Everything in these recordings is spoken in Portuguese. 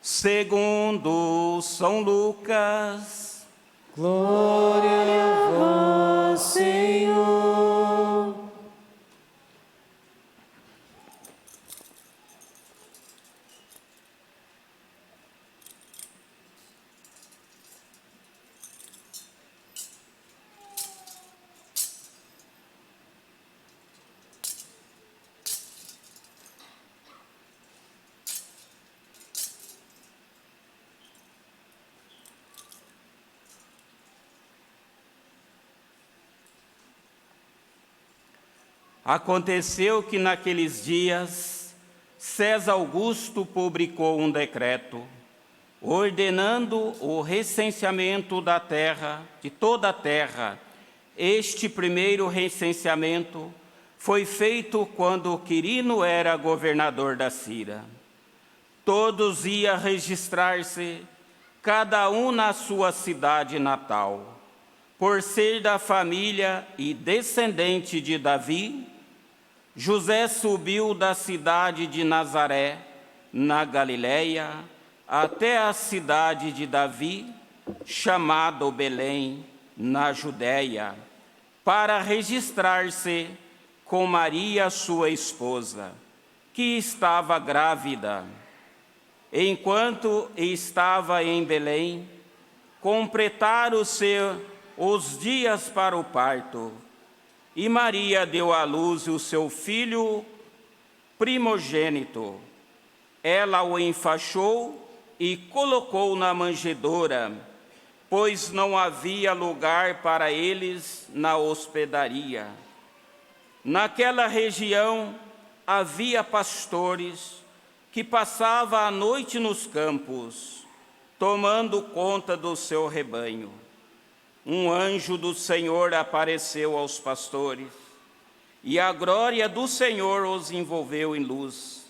segundo São Lucas. Glória a vós, Senhor. Aconteceu que naqueles dias César Augusto publicou um decreto ordenando o recenseamento da terra, de toda a terra. Este primeiro recenseamento foi feito quando Quirino era governador da Síria. Todos iam registrar-se, cada um na sua cidade natal. Por ser da família e descendente de Davi, José subiu da cidade de Nazaré, na Galiléia, até a cidade de Davi, chamada Belém, na Judéia, para registrar-se com Maria, sua esposa, que estava grávida. Enquanto estava em Belém, completaram-se os dias para o parto, e Maria deu à luz o seu filho primogênito. Ela o enfaixou e colocou na manjedoura, pois não havia lugar para eles na hospedaria. Naquela região havia pastores que passavam a noite nos campos, tomando conta do seu rebanho. Um anjo do Senhor apareceu aos pastores, e a glória do Senhor os envolveu em luz,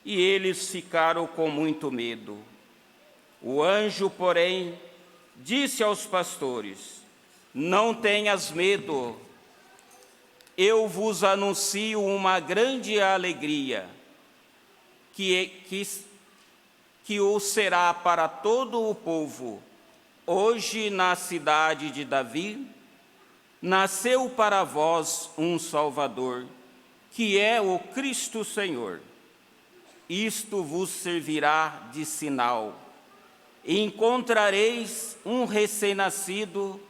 e eles ficaram com muito medo. O anjo, porém, disse aos pastores: não tenhas medo, eu vos anuncio uma grande alegria, que o será para todo o povo. Hoje, na cidade de Davi, nasceu para vós um Salvador, que é o Cristo Senhor. Isto vos servirá de sinal. Encontrareis um recém-nascido,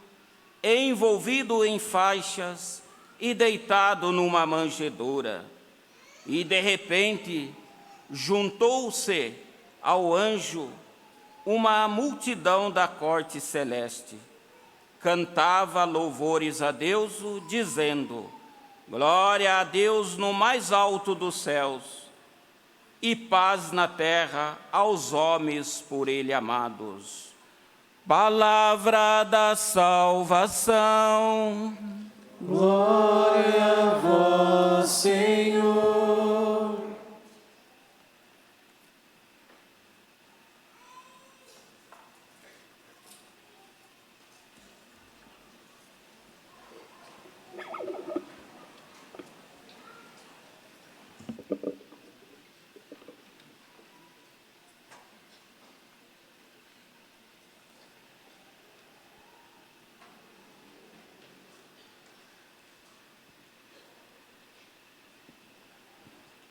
envolvido em faixas e deitado numa manjedoura. E, de repente, juntou-se ao anjo uma multidão da corte celeste. Cantava louvores a Deus, dizendo: glória a Deus no mais alto dos céus, e paz na terra aos homens por Ele amados. Palavra da salvação. Glória a vós, Senhor.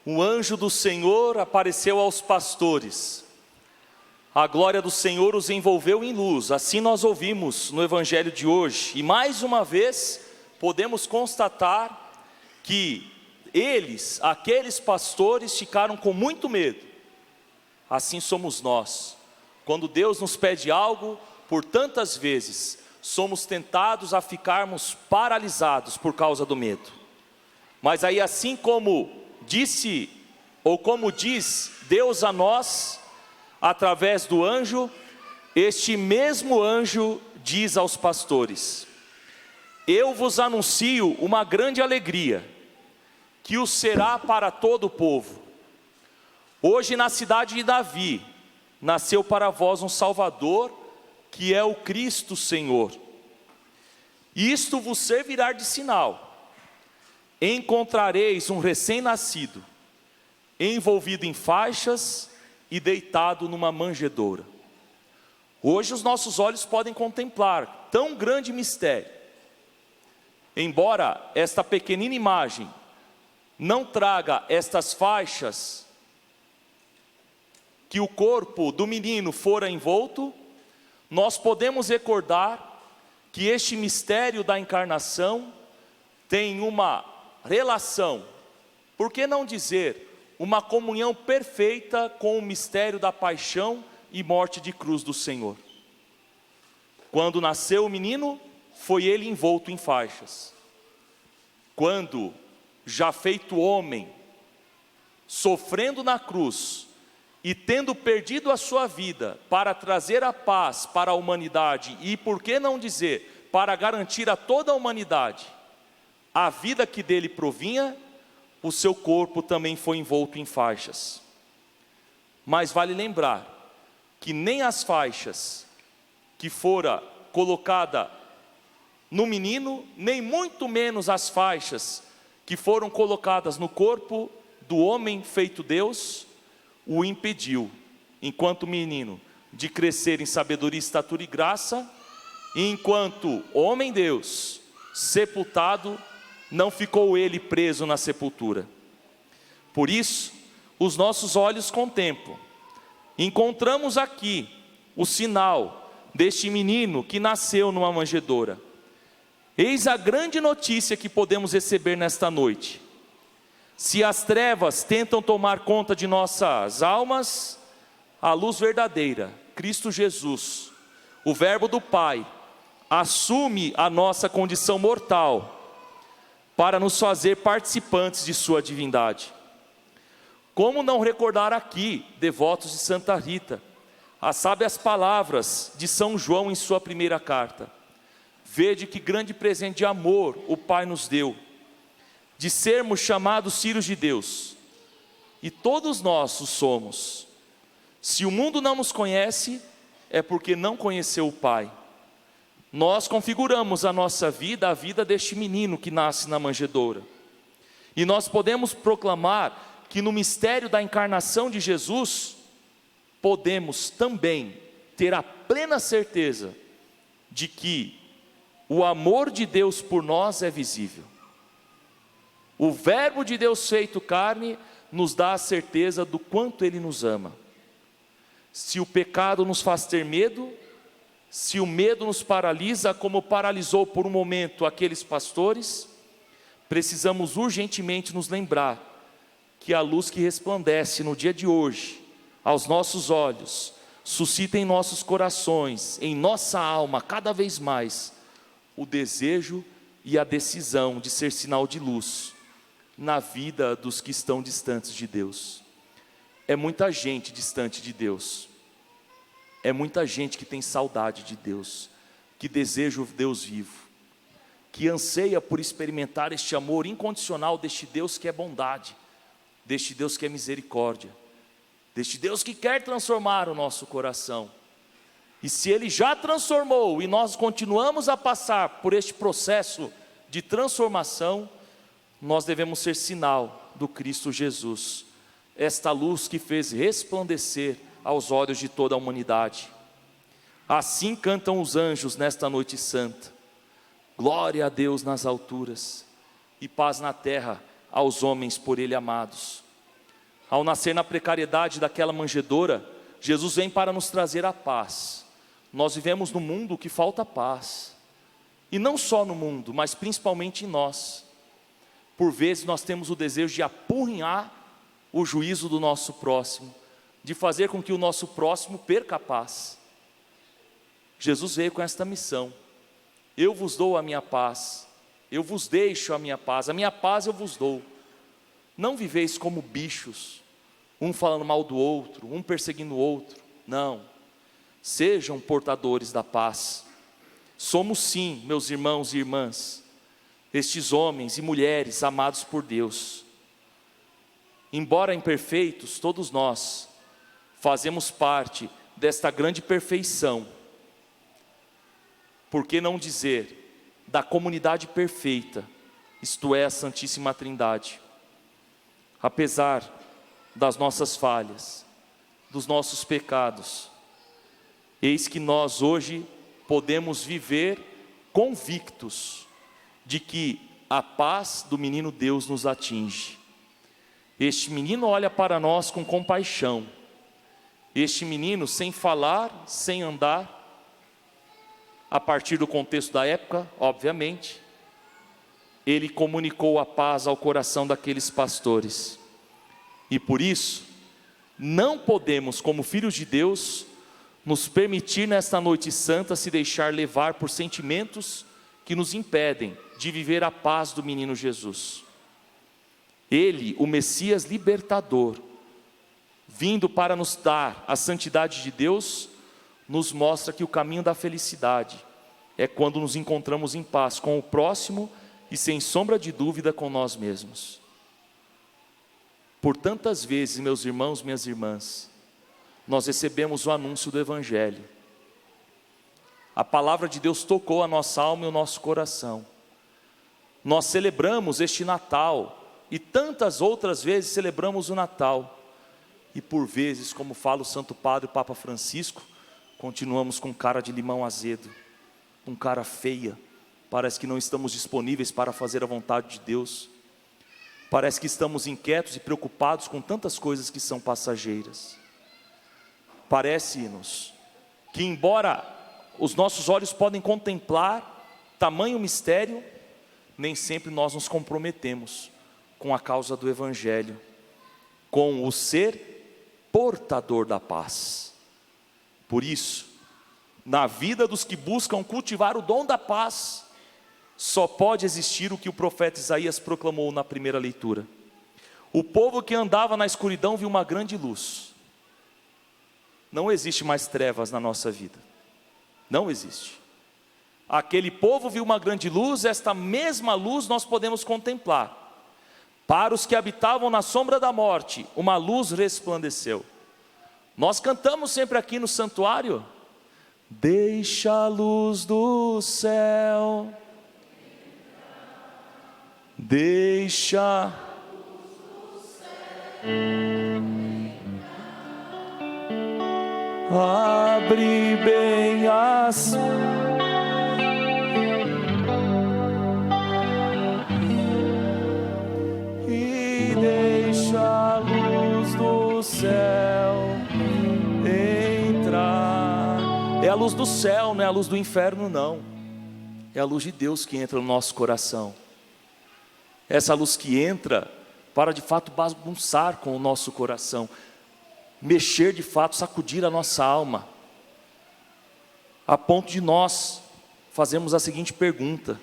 Um anjo do Senhor apareceu aos pastores. A glória do Senhor os envolveu em luz. Assim nós ouvimos no Evangelho de hoje. E mais uma vez, podemos constatar que eles, aqueles pastores, ficaram com muito medo. Assim somos nós. Quando Deus nos pede algo, por tantas vezes, somos tentados a ficarmos paralisados por causa do medo. Mas aí, assim como disse, ou como diz Deus a nós, através do anjo, este mesmo anjo diz aos pastores: eu vos anuncio uma grande alegria, que o será para todo o povo. Hoje na cidade de Davi, nasceu para vós um Salvador, que é o Cristo Senhor. Isto vos servirá de sinal. Encontrareis um recém-nascido, envolvido em faixas e deitado numa manjedoura. Hoje os nossos olhos podem contemplar tão grande mistério. Embora esta pequenina imagem não traga estas faixas que o corpo do menino fora envolto, nós podemos recordar que este mistério da encarnação tem uma relação, por que não dizer, uma comunhão perfeita com o mistério da paixão e morte de cruz do Senhor. Quando nasceu o menino, foi ele envolto em faixas. Quando, já feito homem, sofrendo na cruz e tendo perdido a sua vida para trazer a paz para a humanidade e, por que não dizer, para garantir a toda a humanidade a vida que dele provinha, o seu corpo também foi envolto em faixas. Mas vale lembrar que nem as faixas que fora colocada no menino, nem muito menos as faixas que foram colocadas no corpo do homem feito Deus, o impediu, enquanto menino, de crescer em sabedoria, estatura e graça, e enquanto homem Deus, sepultado, não ficou ele preso na sepultura. Por isso, os nossos olhos contemplam. Encontramos aqui o sinal deste menino que nasceu numa manjedoura. Eis a grande notícia que podemos receber nesta noite. Se as trevas tentam tomar conta de nossas almas, a luz verdadeira, Cristo Jesus, o Verbo do Pai, assume a nossa condição mortal para nos fazer participantes de sua divindade. Como não recordar aqui, devotos de Santa Rita, as sábias palavras de São João em sua primeira carta: vede que grande presente de amor o Pai nos deu, de sermos chamados filhos de Deus, e todos nós o somos. Se o mundo não nos conhece, é porque não conheceu o Pai. Nós configuramos a nossa vida, a vida deste menino que nasce na manjedoura. E nós podemos proclamar que no mistério da encarnação de Jesus, podemos também ter a plena certeza de que o amor de Deus por nós é visível. O Verbo de Deus feito carne nos dá a certeza do quanto Ele nos ama. Se o pecado nos faz ter medo, se o medo nos paralisa, como paralisou por um momento aqueles pastores, precisamos urgentemente nos lembrar que a luz que resplandece no dia de hoje, aos nossos olhos, suscita em nossos corações, em nossa alma, cada vez mais, o desejo e a decisão de ser sinal de luz na vida dos que estão distantes de Deus. É muita gente distante de Deus. É muita gente que tem saudade de Deus, que deseja o Deus vivo, que anseia por experimentar este amor incondicional deste Deus que é bondade, deste Deus que é misericórdia, deste Deus que quer transformar o nosso coração. E se Ele já transformou e nós continuamos a passar por este processo de transformação, nós devemos ser sinal do Cristo Jesus, esta luz que fez resplandecer aos olhos de toda a humanidade. Assim cantam os anjos nesta noite santa: glória a Deus nas alturas e paz na terra aos homens por Ele amados. Ao nascer na precariedade daquela manjedoura, Jesus vem para nos trazer a paz. Nós vivemos num mundo que falta paz, e não só no mundo, mas principalmente em nós. Por vezes nós temos o desejo de apurrinhar o juízo do nosso próximo, de fazer com que o nosso próximo perca a paz. Jesus veio com esta missão: eu vos dou a minha paz, eu vos deixo a minha paz eu vos dou. Não viveis como bichos, um falando mal do outro, um perseguindo o outro. Não, sejam portadores da paz. Somos sim, meus irmãos e irmãs, estes homens e mulheres amados por Deus. Embora imperfeitos, todos nós fazemos parte desta grande perfeição. Por que não dizer da comunidade perfeita, isto é, a Santíssima Trindade. Apesar das nossas falhas, dos nossos pecados, eis que nós hoje podemos viver convictos de que a paz do menino Deus nos atinge. Este menino olha para nós com compaixão. Este menino, sem falar, sem andar, a partir do contexto da época, obviamente, ele comunicou a paz ao coração daqueles pastores. E por isso, não podemos, como filhos de Deus, nos permitir nesta noite santa se deixar levar por sentimentos que nos impedem de viver a paz do menino Jesus. Ele, o Messias libertador, vindo para nos dar a santidade de Deus, nos mostra que o caminho da felicidade é quando nos encontramos em paz com o próximo e sem sombra de dúvida com nós mesmos. Por tantas vezes, meus irmãos, minhas irmãs, nós recebemos o anúncio do Evangelho. A palavra de Deus tocou a nossa alma e o nosso coração. Nós celebramos este Natal e tantas outras vezes celebramos o Natal. E por vezes, como fala o Santo Padre, o Papa Francisco, continuamos com cara de limão azedo, com cara feia. Parece que não estamos disponíveis para fazer a vontade de Deus. Parece que estamos inquietos e preocupados com tantas coisas que são passageiras. Parece-nos que, embora os nossos olhos podem contemplar tamanho mistério, nem sempre nós nos comprometemos com a causa do Evangelho, com o ser portador da paz. Por isso, na vida dos que buscam cultivar o dom da paz, só pode existir o que o profeta Isaías proclamou na primeira leitura. O povo que andava na escuridão viu uma grande luz. Não existe mais trevas na nossa vida. Não existe. Aquele povo viu uma grande luz, esta mesma luz nós podemos contemplar. Para os que habitavam na sombra da morte, uma luz resplandeceu. Nós cantamos sempre aqui no santuário: deixa a luz do céu, deixa a luz do céu, abre bem as e deixa a luz do céu entrar. É a luz do céu, não é a luz do inferno, não. É a luz de Deus que entra no nosso coração. Essa luz que entra para de fato bagunçar com o nosso coração, mexer de fato, sacudir a nossa alma, a ponto de nós fazermos a seguinte pergunta: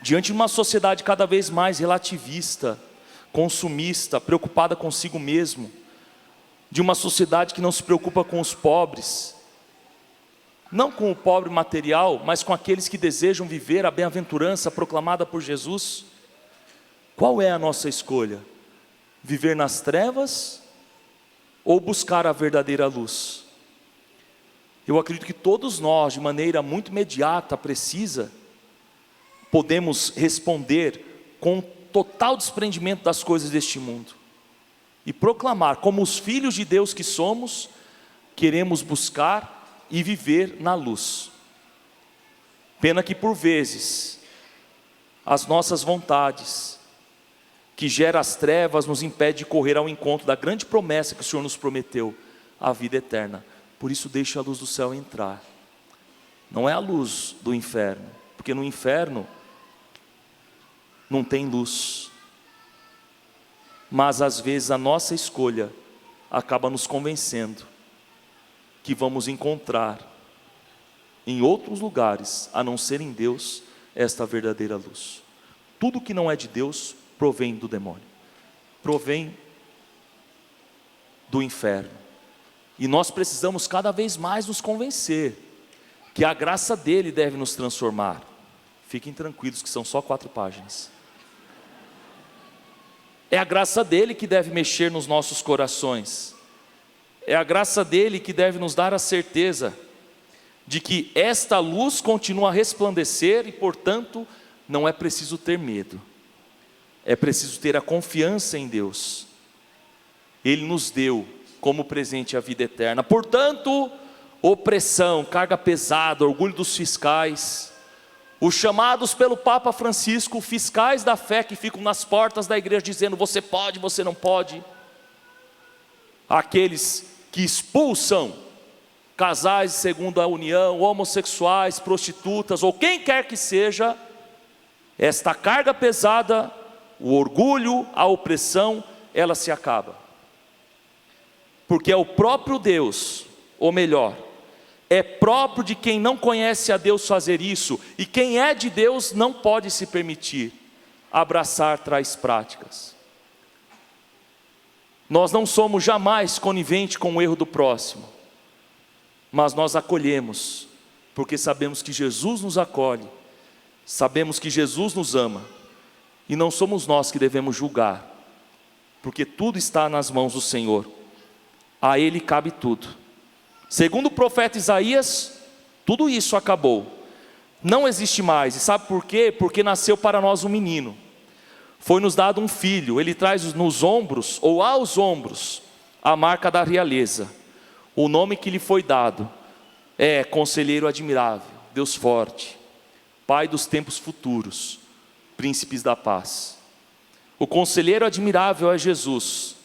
diante de uma sociedade cada vez mais relativista, consumista, preocupada consigo mesmo, de uma sociedade que não se preocupa com os pobres, não com o pobre material, mas com aqueles que desejam viver a bem-aventurança proclamada por Jesus, qual é a nossa escolha? Viver nas trevas ou buscar a verdadeira luz? Eu acredito que todos nós, de maneira muito imediata, precisa, podemos responder com total desprendimento das coisas deste mundo e proclamar, como os filhos de Deus que somos, queremos buscar e viver na luz. Pena que por vezes as nossas vontades, que gera as trevas, nos impede de correr ao encontro da grande promessa que o Senhor nos prometeu, a vida eterna. Por isso deixa a luz do céu entrar. Não é a luz do inferno, porque no inferno não tem luz. Mas às vezes a nossa escolha acaba nos convencendo que vamos encontrar em outros lugares, a não ser em Deus, esta verdadeira luz. Tudo que não é de Deus provém do demônio, provém do inferno. E nós precisamos cada vez mais nos convencer que a graça dele deve nos transformar. Fiquem tranquilos que são só 4 páginas. É a graça dele que deve mexer nos nossos corações. É a graça dele que deve nos dar a certeza de que esta luz continua a resplandecer e, portanto, não é preciso ter medo. É preciso ter a confiança em Deus. Ele nos deu como presente a vida eterna. Portanto, opressão, carga pesada, orgulho dos fiscais, os chamados pelo Papa Francisco, fiscais da fé que ficam nas portas da igreja dizendo você pode, você não pode, aqueles que expulsam casais de segunda união, homossexuais, prostitutas ou quem quer que seja, esta carga pesada, o orgulho, a opressão, ela se acaba. Porque é o próprio Deus, ou melhor, é próprio de quem não conhece a Deus fazer isso, e quem é de Deus não pode se permitir abraçar tais práticas. Nós não somos jamais coniventes com o erro do próximo, mas nós acolhemos, porque sabemos que Jesus nos acolhe, sabemos que Jesus nos ama, e não somos nós que devemos julgar, porque tudo está nas mãos do Senhor, a Ele cabe tudo. Segundo o profeta Isaías, tudo isso acabou, não existe mais, e sabe por quê? Porque nasceu para nós um menino, foi nos dado um filho, ele traz nos ombros, ou aos ombros, a marca da realeza. O nome que lhe foi dado é Conselheiro Admirável, Deus Forte, Pai dos tempos futuros, Príncipes da Paz. O Conselheiro Admirável é Jesus,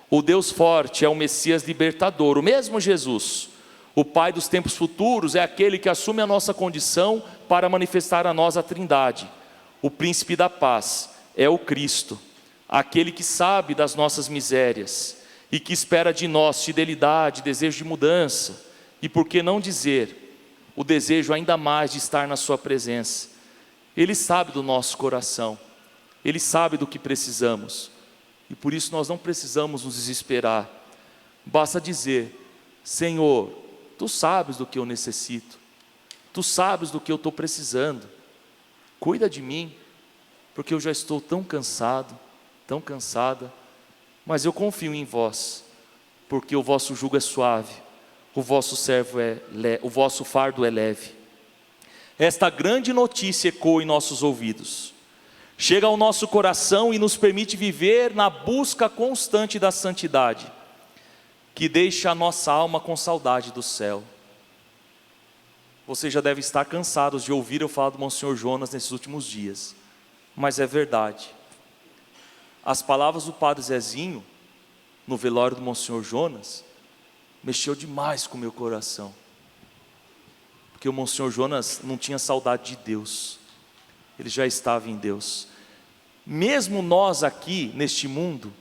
o Deus Forte é o Messias Libertador, o mesmo Jesus. O Pai dos tempos futuros é aquele que assume a nossa condição para manifestar a nós a Trindade. O Príncipe da Paz é o Cristo, aquele que sabe das nossas misérias e que espera de nós fidelidade, desejo de mudança, e por que não dizer, o desejo ainda mais de estar na sua presença. Ele sabe do nosso coração, Ele sabe do que precisamos, e por isso nós não precisamos nos desesperar, basta dizer, Senhor, Tu sabes do que eu necessito, Tu sabes do que eu estou precisando, cuida de mim, porque eu já estou tão cansado, tão cansada, mas eu confio em vós, porque o vosso jugo é suave, o vosso fardo é leve. Esta grande notícia ecoa em nossos ouvidos, chega ao nosso coração e nos permite viver na busca constante da santidade, que deixa a nossa alma com saudade do céu. Você já deve estar cansados de ouvir eu falar do Monsenhor Jonas nesses últimos dias, mas é verdade. As palavras do Padre Zezinho, no velório do Monsenhor Jonas, mexeu demais com o meu coração. Porque o Monsenhor Jonas não tinha saudade de Deus, ele já estava em Deus. Mesmo nós aqui, neste mundo,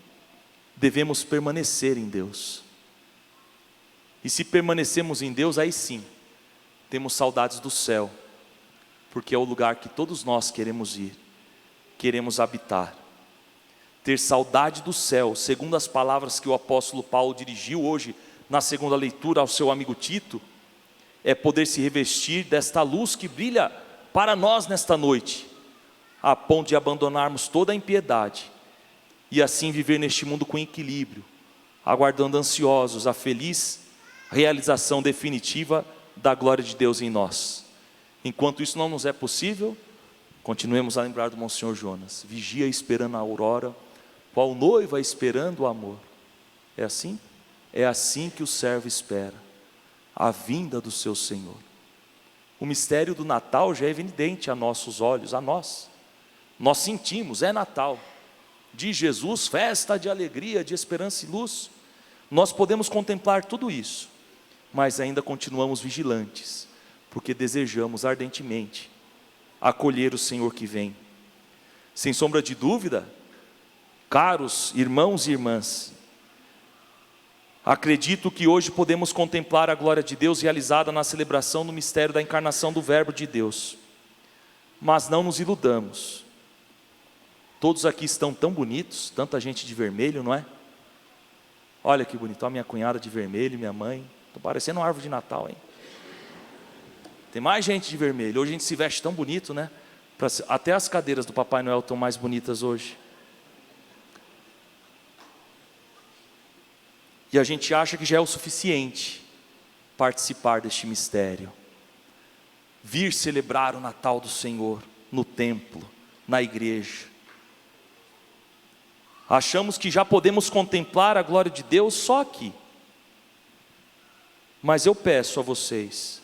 devemos permanecer em Deus. E se permanecemos em Deus, aí sim, temos saudades do céu, porque é o lugar que todos nós queremos ir, queremos habitar. Ter saudade do céu, segundo as palavras que o apóstolo Paulo dirigiu hoje na segunda leitura ao seu amigo Tito, é poder se revestir desta luz que brilha para nós nesta noite, a ponto de abandonarmos toda a impiedade e assim viver neste mundo com equilíbrio, aguardando ansiosos a feliz realização definitiva da glória de Deus em nós. Enquanto isso não nos é possível, continuemos a lembrar do Monsenhor Jonas, vigia esperando a aurora, qual noiva esperando o amor. É assim? É assim que o servo espera a vinda do seu Senhor. O mistério do Natal já é evidente a nossos olhos, a nós. Nós sentimos, é Natal. De Jesus, festa de alegria, de esperança e luz. Nós podemos contemplar tudo isso, mas ainda continuamos vigilantes, porque desejamos ardentemente acolher o Senhor que vem. Sem sombra de dúvida, caros irmãos e irmãs, acredito que hoje podemos contemplar a glória de Deus realizada na celebração do mistério da encarnação do Verbo de Deus. Mas não nos iludamos. Todos aqui estão tão bonitos, tanta gente de vermelho, não é? Olha que bonito, a minha cunhada de vermelho, minha mãe. Estou parecendo uma árvore de Natal, hein? Tem mais gente de vermelho. Hoje a gente se veste tão bonito, né? Até as cadeiras do Papai Noel estão mais bonitas hoje. E a gente acha que já é o suficiente participar deste mistério. Vir celebrar o Natal do Senhor no templo, na igreja. Achamos que já podemos contemplar a glória de Deus só aqui, Mas eu peço a vocês,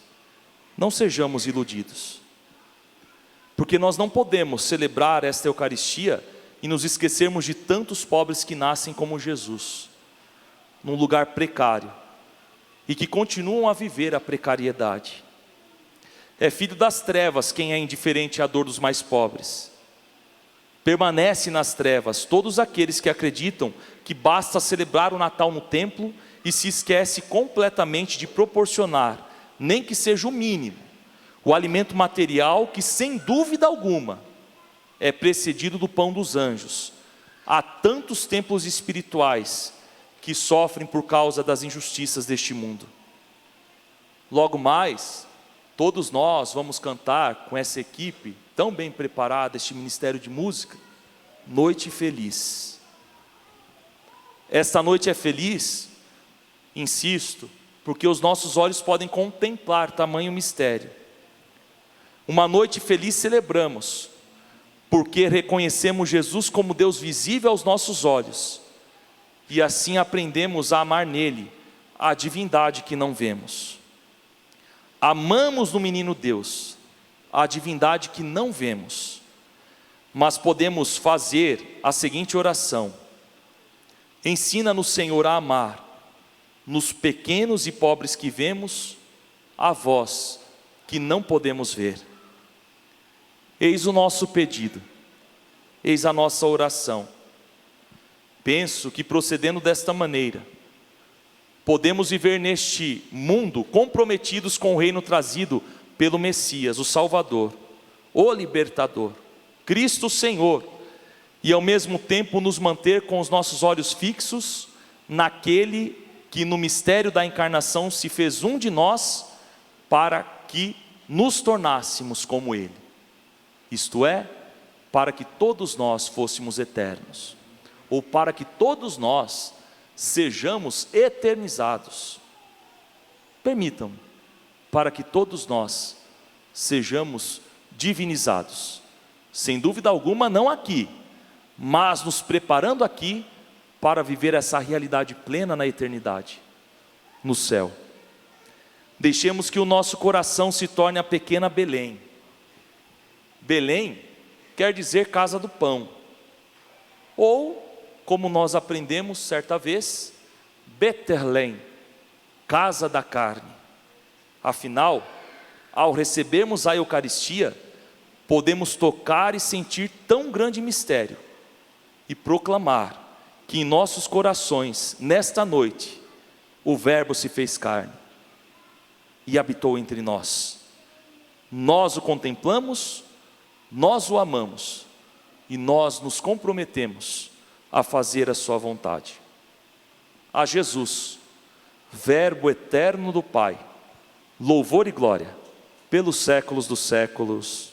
não sejamos iludidos, porque nós não podemos celebrar esta Eucaristia e nos esquecermos de tantos pobres que nascem como Jesus, num lugar precário, e que continuam a viver a precariedade. É filho das trevas quem é indiferente à dor dos mais pobres. Permanece nas trevas todos aqueles que acreditam que basta celebrar o Natal no templo e se esquece completamente de proporcionar, nem que seja o mínimo, o alimento material que, sem dúvida alguma, é precedido do pão dos anjos. Há tantos templos espirituais que sofrem por causa das injustiças deste mundo. Logo mais, todos nós vamos cantar com essa equipe tão bem preparada, este ministério de música, Noite Feliz. Esta noite é feliz, insisto, porque os nossos olhos podem contemplar tamanho mistério. Uma noite feliz celebramos, porque reconhecemos Jesus como Deus visível aos nossos olhos, e assim aprendemos a amar nele a divindade que não vemos. Amamos no menino Deus a divindade que não vemos, mas podemos fazer a seguinte oração: ensina-nos, Senhor, a amar, nos pequenos e pobres que vemos, a vós que não podemos ver. Eis o nosso pedido, eis a nossa oração. Penso que procedendo desta maneira, podemos viver neste mundo comprometidos com o reino trazido pelo Messias, o Salvador, o Libertador, Cristo Senhor, e ao mesmo tempo nos manter com os nossos olhos fixos naquele que no mistério da encarnação se fez um de nós para que nos tornássemos como Ele, isto é, para que todos nós fôssemos eternos, ou para que todos nós sejamos eternizados. Permitam, para que todos nós sejamos divinizados, sem dúvida alguma não aqui, mas nos preparando aqui para viver essa realidade plena na eternidade, no céu. Deixemos que o nosso coração se torne a pequena Belém. Belém quer dizer casa do pão, ou, como nós aprendemos certa vez, Betlehem, casa da carne. Afinal, ao recebermos a Eucaristia, podemos tocar e sentir tão grande mistério e proclamar que em nossos corações, nesta noite, o Verbo se fez carne e habitou entre nós. Nós o contemplamos, nós o amamos e nós nos comprometemos a fazer a sua vontade. A Jesus, Verbo eterno do Pai, louvor e glória pelos séculos dos séculos.